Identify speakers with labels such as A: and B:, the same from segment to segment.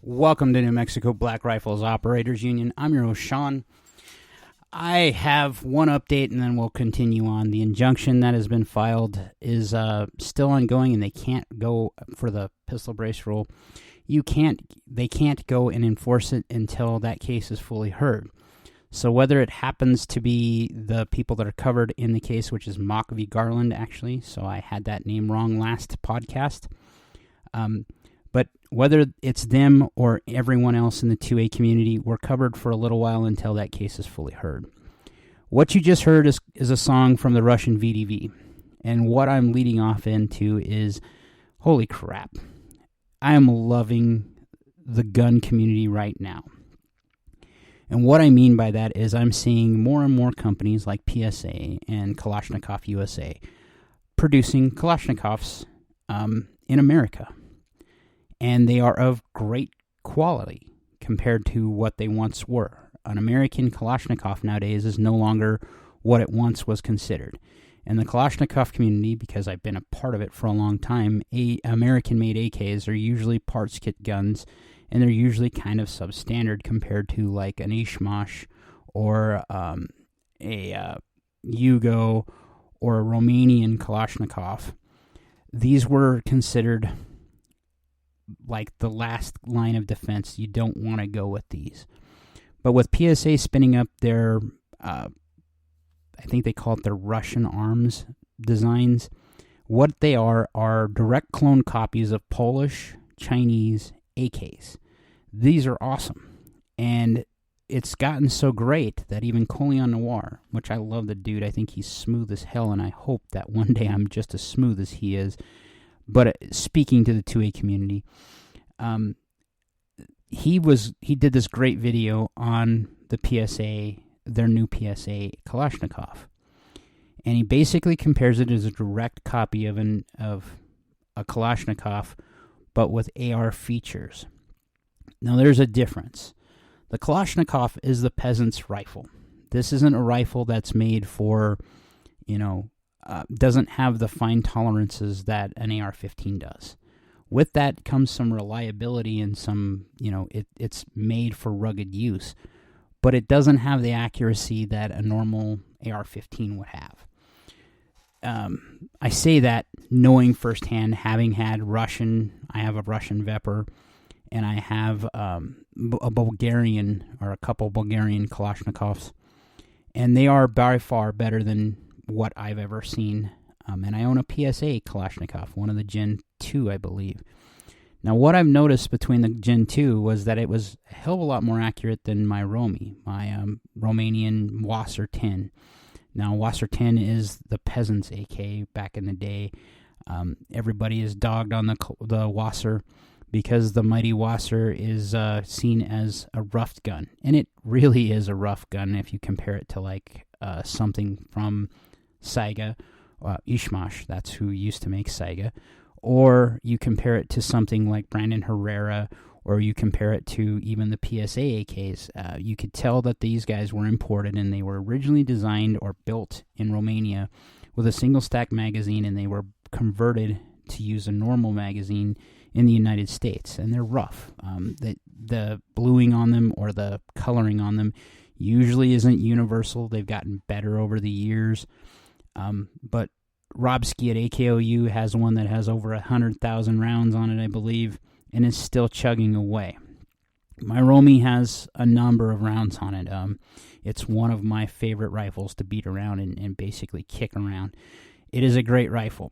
A: Welcome to New Mexico Black Rifles Operators Union. I'm your host, Sean. I have one update and then we'll continue on. The injunction that has been filed is still ongoing and they can't go for the pistol brace rule. They can't go and enforce it until that case is fully heard. So whether it happens to be the people that are covered in the case, which is Mock v. Garland, actually, so I had that name wrong last podcast, but whether it's them or everyone else in the 2A community, we're covered for a little while until that case is fully heard. What you just heard is a song from the Russian VDV. And what I'm leading off into is, holy crap, I am loving the gun community right now. And what I mean by that is I'm seeing more and more companies like PSA and Kalashnikov USA producing Kalashnikovs in America. And they are of great quality compared to what they once were. An American Kalashnikov nowadays is no longer what it once was considered. And the Kalashnikov community, because I've been a part of it for a long time, American-made AKs are usually parts kit guns, and they're usually kind of substandard compared to like an Ishmash or a Yugo or a Romanian Kalashnikov. These were considered like the last line of defense. You don't want to go with these. But with PSA spinning up their, I think they call it their Russian arms designs, what they are direct clone copies of Polish, Chinese AKs. These are awesome. And it's gotten so great that even Colion Noir, which I love the dude, I think he's smooth as hell, and I hope that one day I'm just as smooth as he is. But speaking to the 2A community, he did this great video on the PSA, their new PSA Kalashnikov, and he basically compares it as a direct copy of a Kalashnikov, but with AR features. Now there's a difference. The Kalashnikov is the peasant's rifle. This isn't a rifle that's made for, doesn't have the fine tolerances that an AR-15 does. With that comes some reliability and some, it's made for rugged use, but it doesn't have the accuracy that a normal AR-15 would have. I say that knowing firsthand, having had I have a Russian Vepr, and I have a Bulgarian, or a couple Bulgarian Kalashnikovs, and they are by far better than what I've ever seen. And I own a PSA Kalashnikov, one of the Gen 2, I believe. Now, what I've noticed between the Gen 2 was that it was a hell of a lot more accurate than my Romy, my Romanian Wasser 10. Now, Wasser 10 is the peasant's AK back in the day. Everybody is dogged on the Wasser because the mighty Wasser is seen as a rough gun. And it really is a rough gun if you compare it to like something from Saiga, Ishmash, that's who used to make Saiga, or you compare it to something like Brandon Herrera, or you compare it to even the PSA AKs. You could tell that these guys were imported and they were originally designed or built in Romania with a single stack magazine, and they were converted to use a normal magazine in the United States, and they're rough. The bluing on them or the coloring on them usually isn't universal. They've gotten better over the years. But Robski at AKOU has one that has over 100,000 rounds on it, I believe, and is still chugging away. My Romy has a number of rounds on it. It's one of my favorite rifles to beat around and basically kick around. It is a great rifle.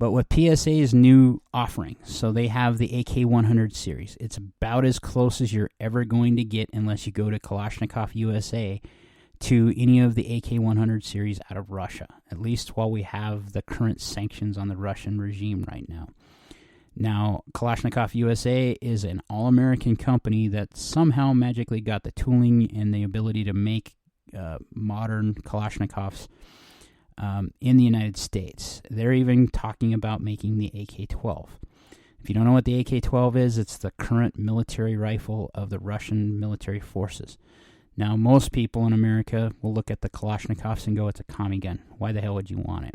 A: But with PSA's new offering, so they have the AK-100 series. It's about as close as you're ever going to get unless you go to Kalashnikov USA to any of the AK-100 series out of Russia, at least while we have the current sanctions on the Russian regime right now. Now, Kalashnikov USA is an all-American company that somehow magically got the tooling and the ability to make modern Kalashnikovs in the United States. They're even talking about making the AK-12. If you don't know what the AK-12 is, it's the current military rifle of the Russian military forces. Now, most people in America will look at the Kalashnikovs and go, it's a commie gun. Why the hell would you want it?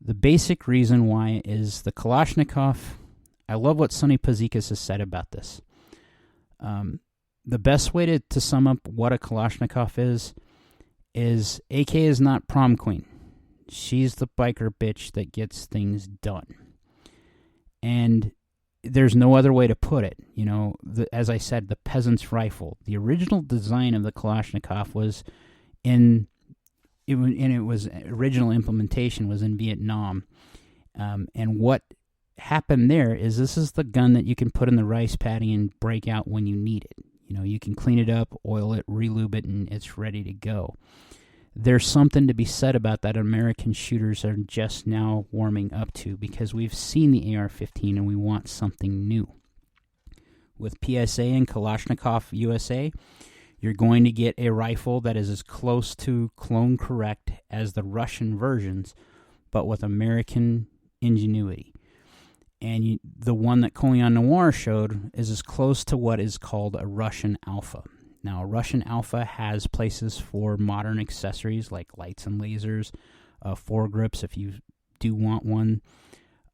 A: The basic reason why is the Kalashnikov. I love what Sonny Pazikas has said about this. The best way to sum up what a Kalashnikov is AK is not prom queen. She's the biker bitch that gets things done. And there's no other way to put it. As I said, the peasant's rifle. The original design of the Kalashnikov was original implementation was in Vietnam. And what happened there is this is the gun that you can put in the rice paddy and break out when you need it. You can clean it up, oil it, relube it, and it's ready to go. There's something to be said about that American shooters are just now warming up to, because we've seen the AR-15 and we want something new. With PSA and Kalashnikov USA, you're going to get a rifle that is as close to clone correct as the Russian versions, but with American ingenuity. And the one that Colion Noir showed is as close to what is called a Russian Alpha. Now, a Russian Alpha has places for modern accessories like lights and lasers, foregrips if you do want one.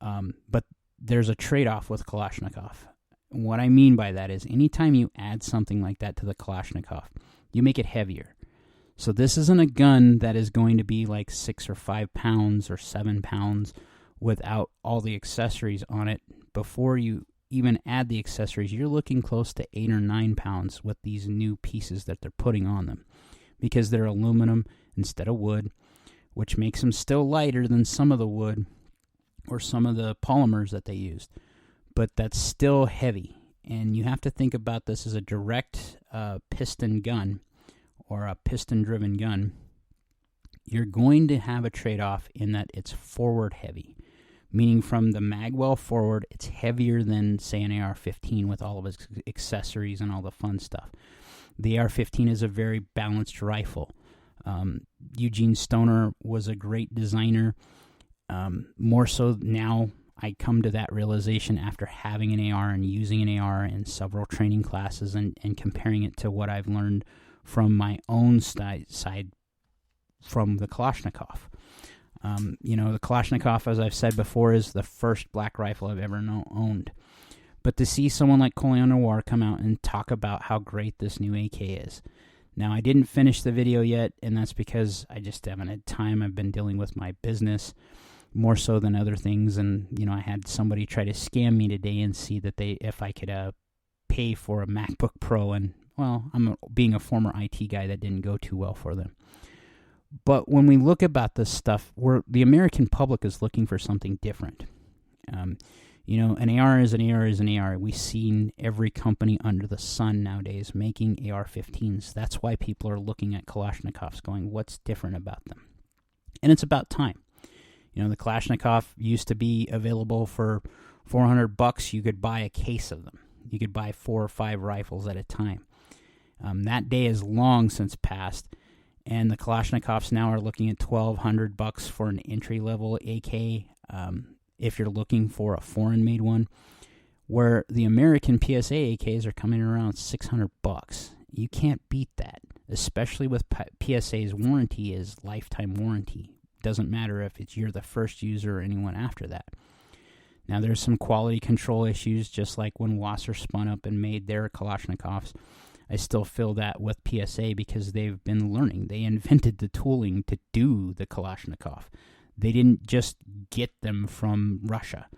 A: But there's a trade-off with Kalashnikov. What I mean by that is anytime you add something like that to the Kalashnikov, you make it heavier. So this isn't a gun that is going to be like 6 or 5 pounds or 7 pounds without all the accessories on it. Before you even add the accessories, you're looking close to 8 or 9 pounds with these new pieces that they're putting on them, because they're aluminum instead of wood, which makes them still lighter than some of the wood or some of the polymers that they used, but that's still heavy. And you have to think about this as a direct piston gun or a piston-driven gun. You're going to have a trade-off in that it's forward heavy, meaning from the magwell forward, it's heavier than, say, an AR-15 with all of its accessories and all the fun stuff. The AR-15 is a very balanced rifle. Eugene Stoner was a great designer. More so now, I come to that realization after having an AR and using an AR in several training classes and comparing it to what I've learned from my own side from the Kalashnikov. The Kalashnikov, as I've said before, is the first black rifle I've ever owned. But to see someone like Colion Noir come out and talk about how great this new AK is. Now, I didn't finish the video yet, and that's because I just haven't had time. I've been dealing with my business more so than other things, and, I had somebody try to scam me today and see that if I could pay for a MacBook Pro, and, well, being a former IT guy, that didn't go too well for them. But when we look about this stuff, the American public is looking for something different. An AR is an AR is an AR. We've seen every company under the sun nowadays making AR-15s. That's why people are looking at Kalashnikovs going, what's different about them? And it's about time. The Kalashnikov used to be available for $400. You could buy a case of them. You could buy 4 or 5 rifles at a time. That day is long since passed. And the Kalashnikovs now are looking at $1,200 for an entry-level AK if you're looking for a foreign-made one, where the American PSA AKs are coming around $600. You can't beat that, especially with PSA's warranty is lifetime warranty. Doesn't matter if you're the first user or anyone after that. Now, there's some quality control issues, just like when Wasser spun up and made their Kalashnikovs. I still feel that with PSA because they've been learning. They invented the tooling to do the Kalashnikov. They didn't just get them from Russia.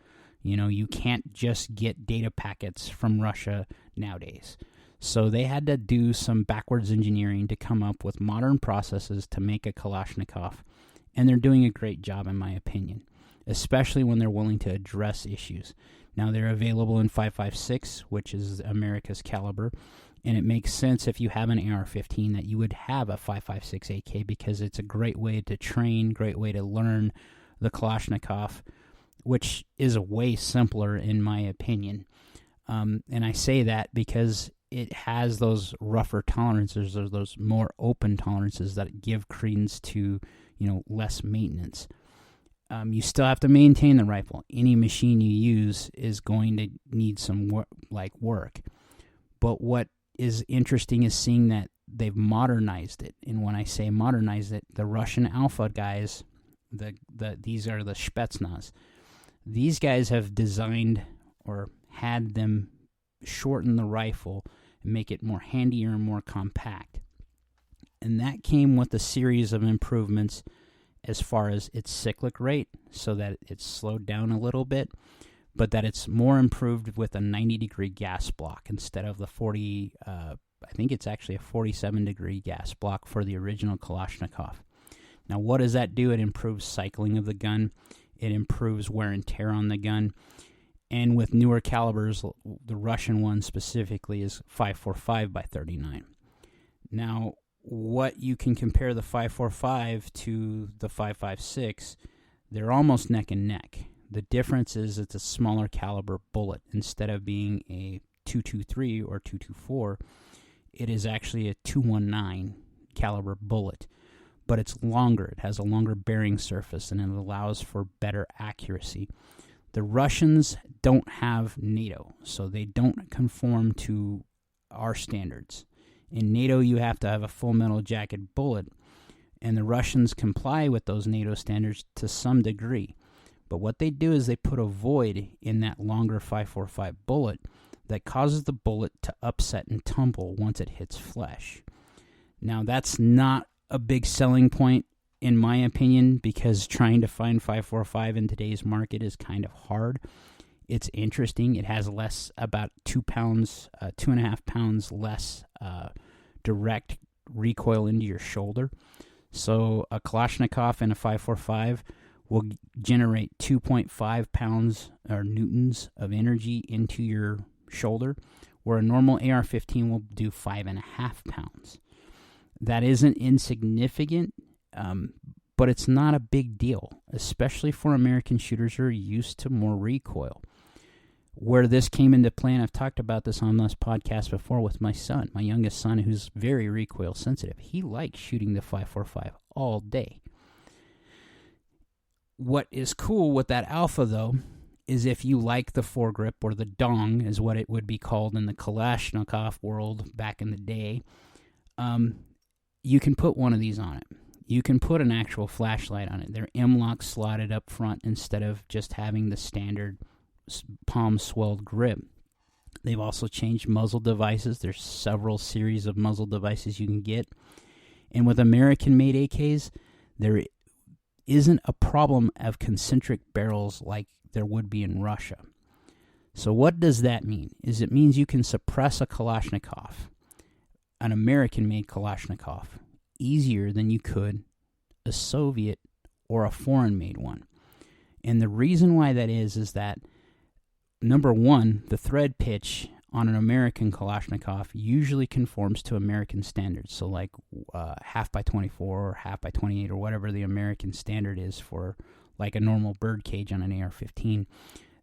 A: You can't just get data packets from Russia nowadays. So they had to do some backwards engineering to come up with modern processes to make a Kalashnikov. And they're doing a great job, in my opinion, especially when they're willing to address issues. Now, they're available in 5.56, which is America's caliber. And it makes sense if you have an AR-15 that you would have a 5.56 AK because it's a great way to train, great way to learn the Kalashnikov, which is way simpler in my opinion. And I say that because it has those rougher tolerances or those more open tolerances that give credence to, less maintenance. You still have to maintain the rifle. Any machine you use is going to need some work. But what is interesting is seeing that they've modernized it. And when I say modernized it, the Russian Alpha guys, these are the Spetsnaz. These guys have designed or had them shorten the rifle and make it more handier and more compact. And that came with a series of improvements as far as its cyclic rate, so that it's slowed down a little bit, but that it's more improved with a 90-degree gas block instead of the 40, I think it's actually a 47-degree gas block for the original Kalashnikov. Now, what does that do? It improves cycling of the gun. It improves wear and tear on the gun. And with newer calibers, the Russian one specifically is 5.45 by 39. Now, what you can compare the 5.45 to the 5.56, they're almost neck and neck. The difference is it's a smaller caliber bullet. Instead of being a 223 or 224, it is actually a 219 caliber bullet. But it's longer. It has a longer bearing surface, and it allows for better accuracy. The Russians don't have NATO, so they don't conform to our standards. In NATO, you have to have a full metal jacket bullet, and the Russians comply with those NATO standards to some degree. But what they do is they put a void in that longer 5.45 bullet that causes the bullet to upset and tumble once it hits flesh. Now, that's not a big selling point, in my opinion, because trying to find 5.45 in today's market is kind of hard. It's interesting. It has less, about 2 pounds, 2.5 pounds less direct recoil into your shoulder. So a Kalashnikov and a 5.45 will generate 2.5 pounds or newtons of energy into your shoulder, where a normal AR-15 will do 5.5 pounds. That isn't insignificant, but it's not a big deal, especially for American shooters who are used to more recoil. Where this came into play, and I've talked about this on this podcast before with my son, my youngest son, who's very recoil sensitive. He likes shooting the 5.45 all day. What is cool with that Alpha, though, is if you like the foregrip, or the dong is what it would be called in the Kalashnikov world back in the day, you can put one of these on it. You can put an actual flashlight on it. They're M-LOK slotted up front instead of just having the standard palm swelled grip. They've also changed muzzle devices. There's several series of muzzle devices you can get. And with American-made AKs, there isn't a problem of concentric barrels like there would be in Russia. So what does that mean? It means you can suppress a Kalashnikov, an American-made Kalashnikov, easier than you could a Soviet or a foreign-made one. And the reason why that is that, number one, the thread pitch on an American Kalashnikov usually conforms to American standards. So like half by 24 or half by 28 or whatever the American standard is for like a normal bird cage on an AR-15.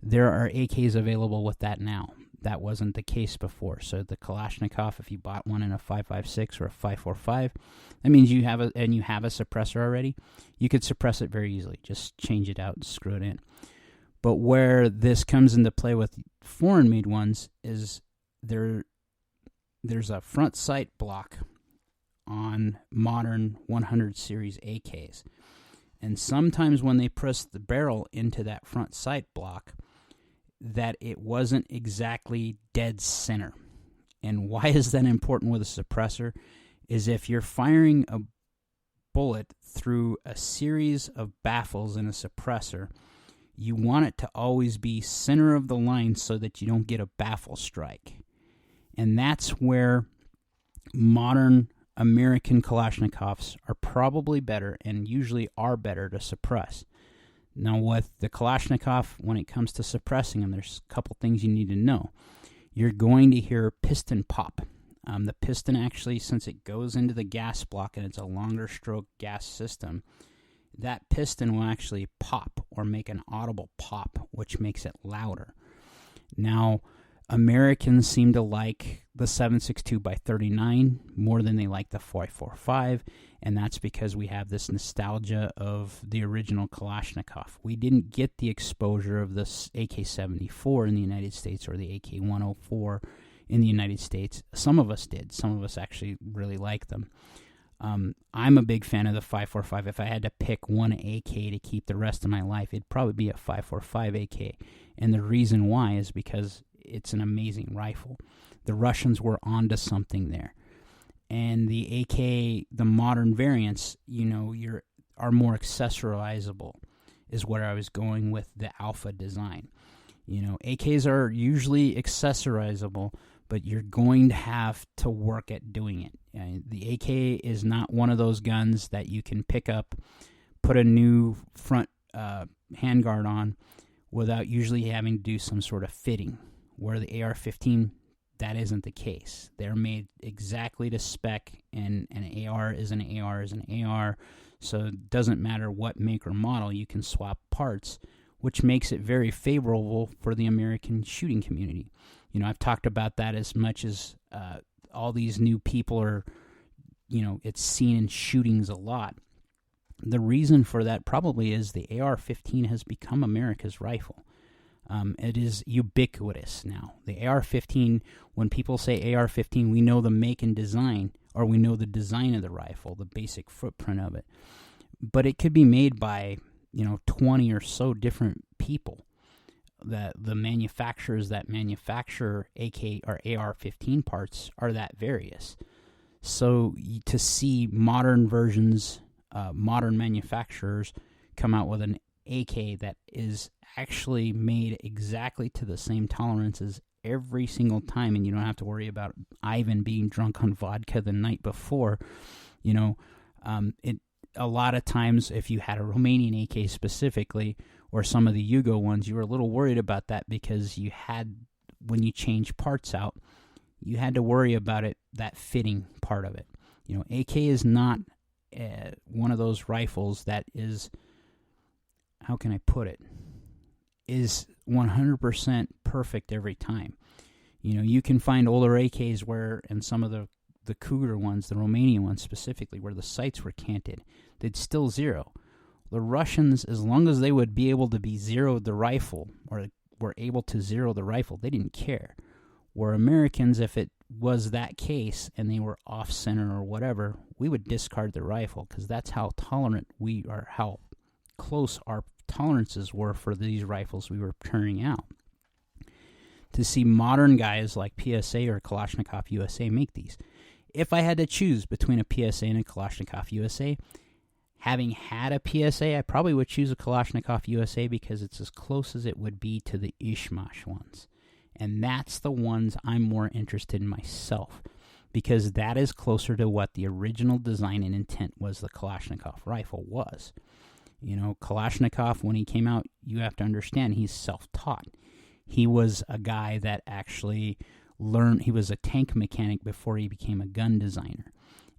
A: There are AKs available with that now. That wasn't the case before. So the Kalashnikov, if you bought one in a 5.56 or a 5.45, that means you have a suppressor already. You could suppress it very easily. Just change it out and screw it in. But where this comes into play with foreign-made ones is there's a front sight block on modern 100 series AKs. And sometimes when they press the barrel into that front sight block, that it wasn't exactly dead center. And why is that important with a suppressor? Is if you're firing a bullet through a series of baffles in a suppressor, you want it to always be center of the line so that you don't get a baffle strike. And that's where modern American Kalashnikovs are probably better, and usually are better to suppress. Now with the Kalashnikov, when it comes to suppressing them, there's a couple things you need to know. You're going to hear piston pop. The piston actually, since it goes into the gas block and it's a longer stroke gas system, that piston will actually pop or make an audible pop, which makes it louder. Now, Americans seem to like the 7.62 by 39 more than they like the 5.45, and that's because we have this nostalgia of the original Kalashnikov. We didn't get the exposure of this AK-74 in the United States or the AK-104 in the United States. Some of us did. Some of us actually really like them. I'm a big fan of the 5.45. If I had to pick one AK to keep the rest of my life, it'd probably be a 5.45 AK. And the reason why is because it's an amazing rifle. The Russians were onto something there. And the AK, the modern variants, are more accessorizable, is where I was going with the Alpha design. AKs are usually accessorizable, but you're going to have to work at doing it. The AK is not one of those guns that you can pick up, put a new front handguard on without usually having to do some sort of fitting, where the AR-15, that isn't the case. They're made exactly to spec, and an AR is an AR is an AR, so it doesn't matter what make or model, you can swap parts, which makes it very favorable for the American shooting community. I've talked about that as much as all these new people are, it's seen in shootings a lot. The reason for that probably is the AR-15 has become America's rifle. It is ubiquitous now. The AR-15, when people say AR-15, we know the make and design, or we know the design of the rifle, the basic footprint of it. But it could be made by, 20 or so different people. The manufacturers that manufacture AK or AR-15 parts are that various. So to see modern versions, modern manufacturers come out with an AK that is actually made exactly to the same tolerances every single time, and you don't have to worry about Ivan being drunk on vodka the night before. A lot of times, if you had a Romanian AK specifically, or some of the Yugo ones, you were a little worried about that because when you change parts out, you had to worry about that fitting part of it. AK is not one of those rifles that is, how can I put it, is 100% perfect every time. You can find older AKs and some of the Cougar ones, the Romanian ones specifically, where the sights were canted, they'd still zero. The Russians, as long as they would be able to be zeroed the rifle, or were able to zero the rifle, they didn't care. Where Americans, if it was that case and they were off-center or whatever, we would discard the rifle, because that's how tolerant we are, how close our tolerances were for these rifles we were turning out. To see modern guys like PSA or Kalashnikov USA make these. If I had to choose between a PSA and a Kalashnikov USA, having had a PSA, I probably would choose a Kalashnikov USA because it's as close as it would be to the Ishmash ones. And that's the ones I'm more interested in myself, because that is closer to what the original design and intent was the Kalashnikov rifle was. Kalashnikov, when he came out, you have to understand, he's self-taught. He was a guy that actually learned, he was a tank mechanic before he became a gun designer.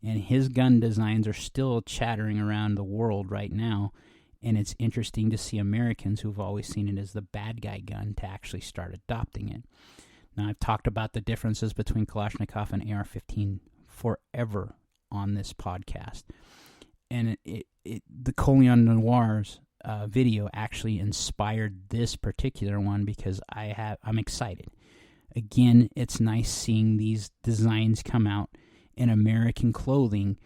A: And his gun designs are still chattering around the world right now, and it's interesting to see Americans who've always seen it as the bad guy gun to actually start adopting it. Now, I've talked about the differences between Kalashnikov and AR-15 forever on this podcast. And the Colion Noirs video actually inspired this particular one because I'm excited. Again, it's nice seeing these designs come out in American clothing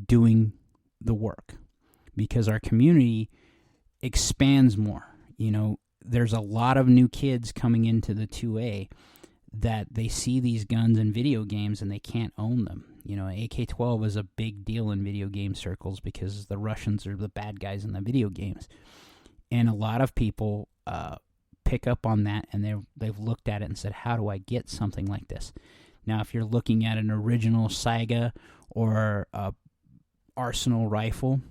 A: doing the work, because our community expands more. There's a lot of new kids coming into the 2A that they see these guns in video games and they can't own them. AK-12 is a big deal in video game circles because the Russians are the bad guys in the video games. And a lot of people pick up on that, and they've looked at it and said, how do I get something like this? Now, if you're looking at an original Saiga or Arsenal rifle,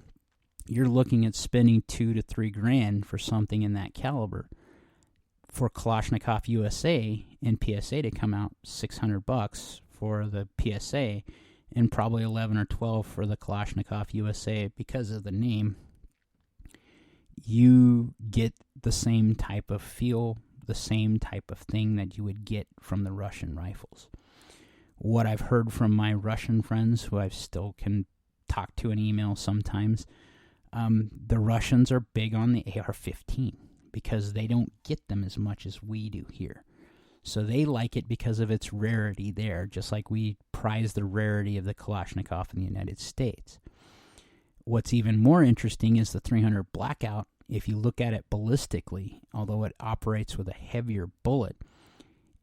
A: you're looking at spending $2,000 to $3,000 for something in that caliber. For Kalashnikov USA and PSA to come out, $600 for the PSA, and probably $11 or $12 for the Kalashnikov USA because of the name. You get the same type of feel, the same type of thing that you would get from the Russian rifles. What I've heard from my Russian friends, who I still can talk to in email sometimes, the Russians are big on the AR-15 because they don't get them as much as we do here. So they like it because of its rarity there, just like we prize the rarity of the Kalashnikov in the United States. What's even more interesting is the 300 Blackout. If you look at it ballistically, although it operates with a heavier bullet,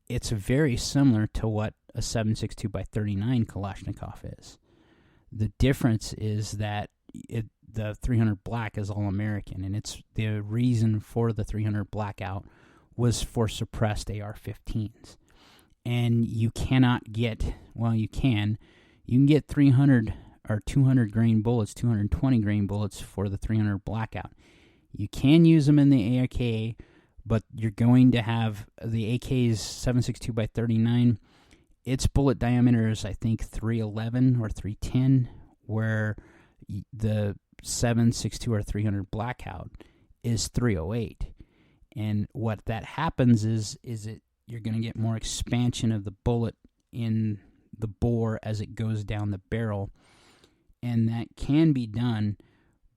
A: it's very similar to what a 7.62 by 39 Kalashnikov is. The difference is that the 300 Black is all American, and it's the reason for the 300 Blackout was for suppressed AR-15s. And you cannot get, well, you can get 300 or 200 grain bullets, 220 grain bullets for the 300 Blackout. You can use them in the AK, but you're going to have the AK's 7.62 by 39. Its bullet diameter is, I think, 311 or 310, where the 7.62 or 300 Blackout is 308. And what that happens is you're going to get more expansion of the bullet in the bore as it goes down the barrel, and that can be done,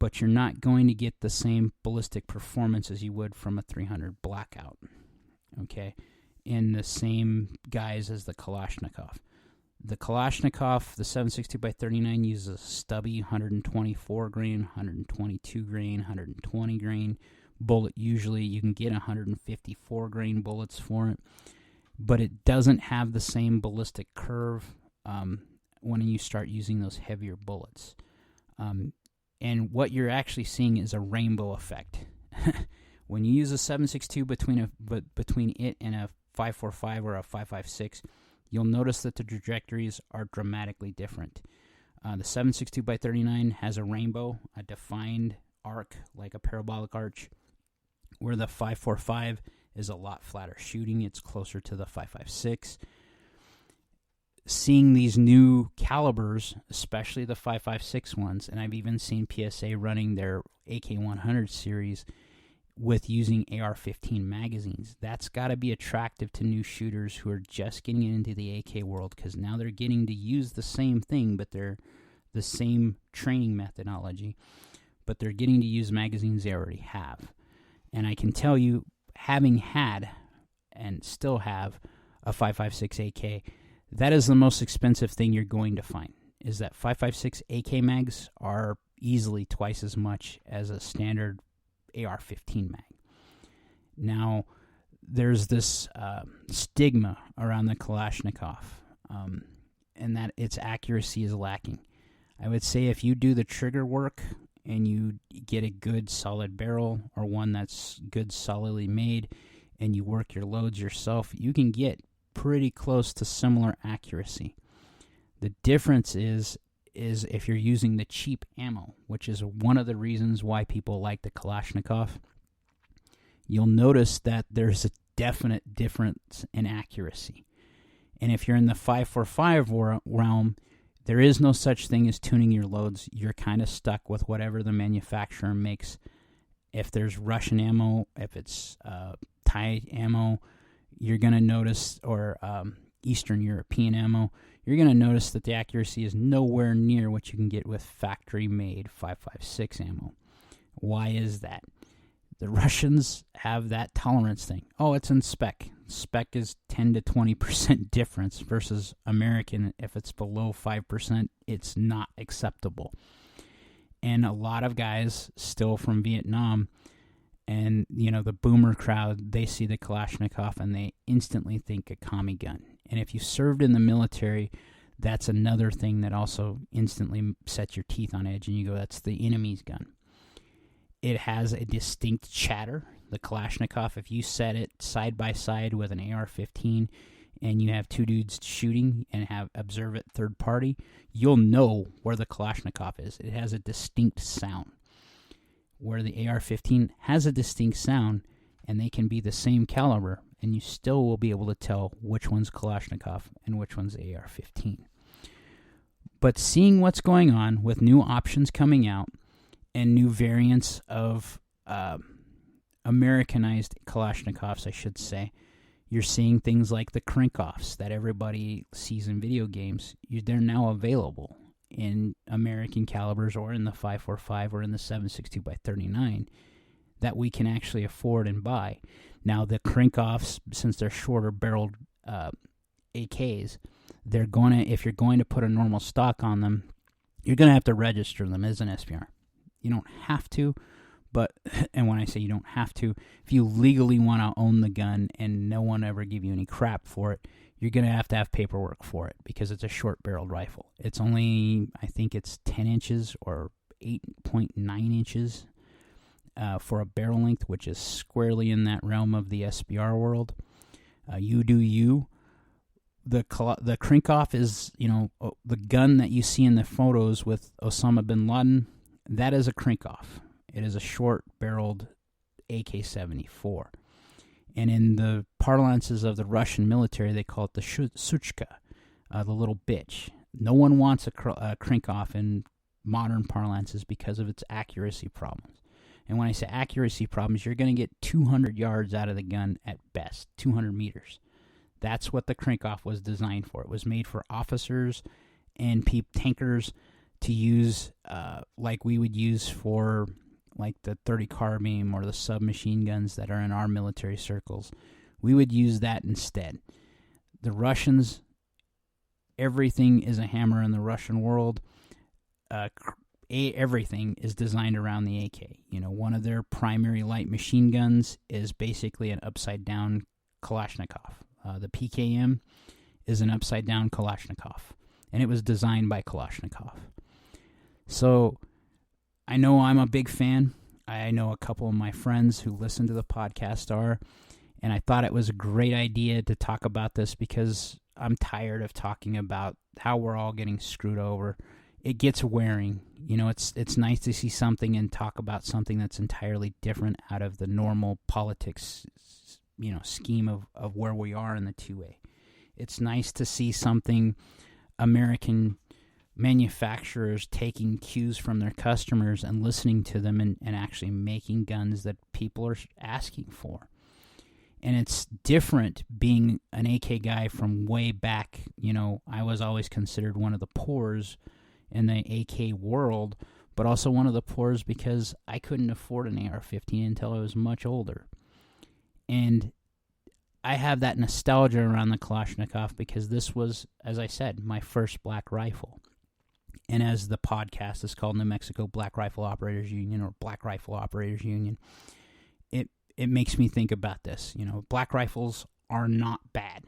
A: but you're not going to get the same ballistic performance as you would from a 300 Blackout, okay, in the same guise as the Kalashnikov. The Kalashnikov, the 7.62 by 39, uses a stubby 124 grain, 122 grain, 120 grain bullet. Usually you can get 154 grain bullets for it, but it doesn't have the same ballistic curve when you start using those heavier bullets. And what you're actually seeing is a rainbow effect. When you use a 7.62 between it and a 5.45 or a 5.56, you'll notice that the trajectories are dramatically different. The 7.62 by 39 has a rainbow, a defined arc like a parabolic arch, where the 5.45 is a lot flatter shooting. It's closer to the 5.56. Seeing these new calibers, especially the 5.56 ones, and I've even seen PSA running their AK-100 series with using AR-15 magazines. That's got to be attractive to new shooters who are just getting into the AK world, because now they're getting to use the same thing, but they're the same training methodology, but they're getting to use magazines they already have. And I can tell you, having had and still have a 5.56 AK, that is the most expensive thing you're going to find, is that 5.56 AK mags are easily twice as much as a standard AR-15 mag. Now, there's this stigma around the Kalashnikov, and that its accuracy is lacking. I would say if you do the trigger work and you get a good solid barrel, or one that's good solidly made, and you work your loads yourself, you can get pretty close to similar accuracy. The difference is if you're using the cheap ammo, which is one of the reasons why people like the Kalashnikov. You'll notice that there's a definite difference in accuracy. And if you're in the 5.45 realm, there is no such thing as tuning your loads. You're kind of stuck with whatever the manufacturer makes. If there's Russian ammo, if it's Thai ammo, you're going to notice, or Eastern European ammo, you're going to notice that the accuracy is nowhere near what you can get with factory-made 5.56 ammo. Why is that? The Russians have that tolerance thing. Oh, it's in spec. Spec is 10 to 20% difference versus American. If it's below 5%, it's not acceptable. And a lot of guys still from Vietnam, and the boomer crowd, they see the Kalashnikov and they instantly think a Tommy gun. And if you served in the military, that's another thing that also instantly sets your teeth on edge, and you go, that's the enemy's gun. It has a distinct chatter. The Kalashnikov, if you set it side by side with an AR-15 and you have two dudes shooting and observe it third party, you'll know where the Kalashnikov is. It has a distinct sound. Where the AR-15 has a distinct sound, and they can be the same caliber, and you still will be able to tell which one's Kalashnikov and which one's AR-15. But seeing what's going on with new options coming out and new variants of Americanized Kalashnikovs, I should say, you're seeing things like the Krinkovs that everybody sees in video games. They're now available in American calibers, or in the 5.45 or in the 7.62 by 39, that we can actually afford and buy. Now, the Krinkovs, since they're shorter barreled AKs, if you're going to put a normal stock on them, you're going to have to register them as an SBR. You don't have to, but, and when I say you don't have to, if you legally want to own the gun and no one ever give you any crap for it, you're going to have paperwork for it because it's a short-barreled rifle. It's only, I think it's 10 inches or 8.9 inches for a barrel length, which is squarely in that realm of the SBR world. You do you. The Krinkhoff is, the gun that you see in the photos with Osama bin Laden, that is a Krinkhoff. It is a short-barreled AK-74. And in the parlances of the Russian military, they call it the Suchka, the little bitch. No one wants a Krinkhoff in modern parlances because of its accuracy problems. And when I say accuracy problems, you're going to get 200 yards out of the gun at best, 200 meters. That's what the Krinkhoff was designed for. It was made for officers and tankers to use like we would use for like the 30 carbine or the submachine guns that are in our military circles. We would use that instead. The Russians, everything is a hammer in the Russian world. Everything is designed around the AK. One of their primary light machine guns is basically an upside-down Kalashnikov. The PKM is an upside-down Kalashnikov, and it was designed by Kalashnikov. So I know I'm a big fan. I know a couple of my friends who listen to the podcast are, and I thought it was a great idea to talk about this because I'm tired of talking about how we're all getting screwed over. It gets wearing. It's nice to see something and talk about something that's entirely different out of the normal politics, scheme of where we are in the 2A. It's nice to see something American manufacturers taking cues from their customers and listening to them and actually making guns that people are asking for. And it's different being an AK guy from way back. I was always considered one of the poors in the AK world, but also one of the poors because I couldn't afford an AR-15 until I was much older. And I have that nostalgia around the Kalashnikov because this was, as I said, my first black rifle. And as the podcast is called, New Mexico Black Rifle Operators Union or Black Rifle Operators Union, it makes me think about this. Black rifles are not bad.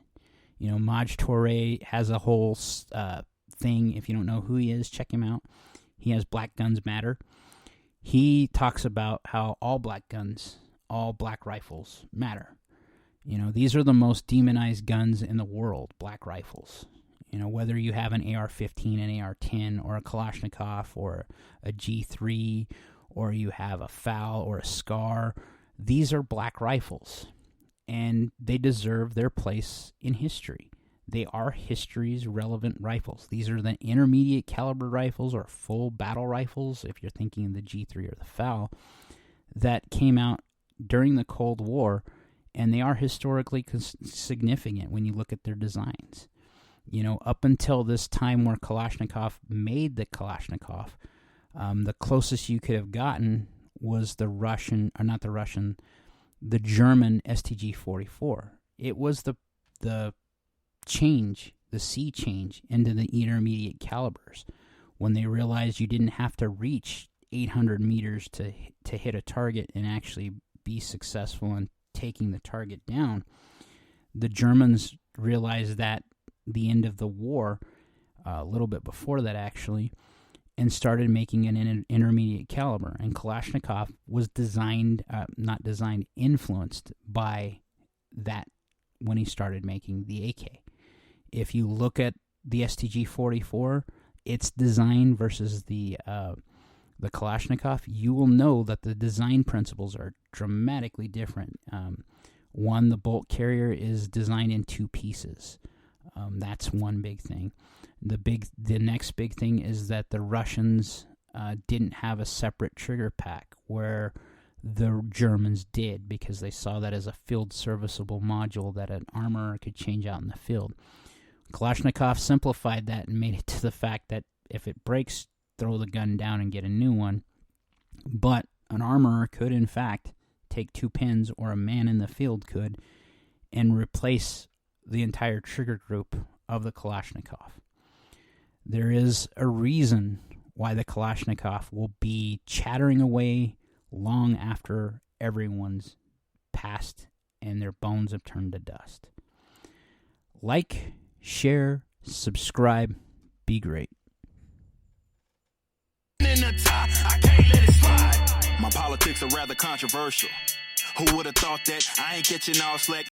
A: Maj Toure has a whole thing. If you don't know who he is, check him out. He has Black Guns Matter. He talks about how all black guns, all black rifles matter. These are the most demonized guns in the world, black rifles. Whether you have an AR-15, an AR-10, or a Kalashnikov, or a G3, or you have a FAL or a SCAR, these are black rifles, and they deserve their place in history. They are history's relevant rifles. These are the intermediate caliber rifles or full battle rifles, if you're thinking of the G3 or the FAL, that came out during the Cold War, and they are historically significant when you look at their designs. Up until this time where Kalashnikov made the Kalashnikov, the closest you could have gotten was the German STG-44. It was the sea change into the intermediate calibers when they realized you didn't have to reach 800 meters to hit a target and actually be successful in taking the target down. The Germans realized that the end of the war, a little bit before that actually, and started making an intermediate caliber. And Kalashnikov was influenced by that when he started making the AK. If you look at the STG-44, its design versus the Kalashnikov, you will know that the design principles are dramatically different. One, the bolt carrier is designed in two pieces. That's one big thing. The next big thing is that the Russians didn't have a separate trigger pack where the Germans did, because they saw that as a field serviceable module that an armorer could change out in the field. Kalashnikov simplified that and made it to the fact that if it breaks, throw the gun down and get a new one. But an armorer could, in fact, take two pins, or a man in the field could, and replace the entire trigger group of the Kalashnikov. There is a reason why the Kalashnikov will be chattering away long after everyone's passed and their bones have turned to dust. Like, share, subscribe, be great.
B: I can't let it slide. My politics are rather controversial. Who would have thought that I ain't catching all slack?